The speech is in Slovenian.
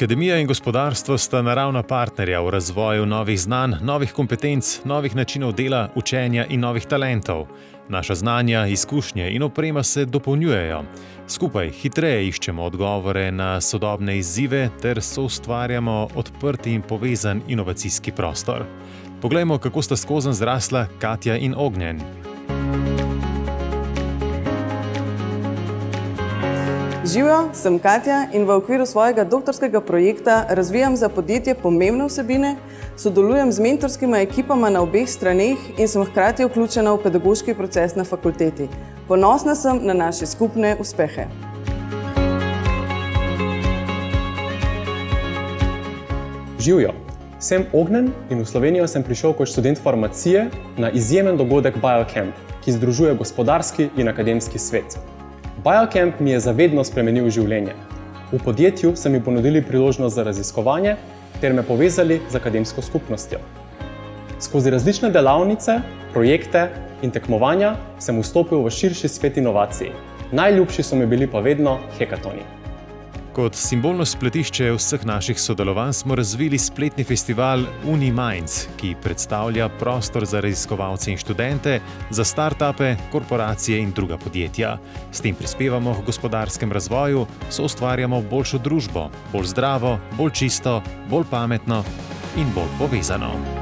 Akademija in gospodarstvo sta naravna partnerja v razvoju novih znanj, novih kompetenc, novih načinov dela, učenja in novih talentov. Naša znanja, izkušnje in oprema se dopolnjujejo. Skupaj hitreje iščemo odgovore na sodobne izzive ter soustvarjamo odprti in povezan inovacijski prostor. Poglejmo, kako sta skozenj zrasla Katja in Ognjen. Živjo, sem Katja in v okviru svojega doktorskega projekta razvijam za podjetje pomembne vsebine, sodelujem z mentorskima ekipama na obeh straneh in sem hkrati vključena v pedagoški proces na fakulteti. Ponosna sem na naše skupne uspehe. Živjo, sem Ognjen in v Slovenijo sem prišel kot študent farmacije na izjemen dogodek BioCamp, ki združuje gospodarski in akademski svet. BioCamp mi je zavedno spremenil življenje. V podjetju so mi ponudili priložnost za raziskovanje ter me povezali z akademsko skupnostjo. Skozi različne delavnice, projekte in tekmovanja sem vstopil v širši svet inovacij. Najljubši so mi bili pa vedno hekatoni. Kot simbolno spletišče vseh naših sodelovanj smo razvili spletni festival UniMinds, ki predstavlja prostor za raziskovalce in študente, za startupe, korporacije in druga podjetja. S tem prispevamo k gospodarskemu razvoju, soustvarjamo boljšo družbo, bolj zdravo, bolj čisto, bolj pametno in bolj povezano.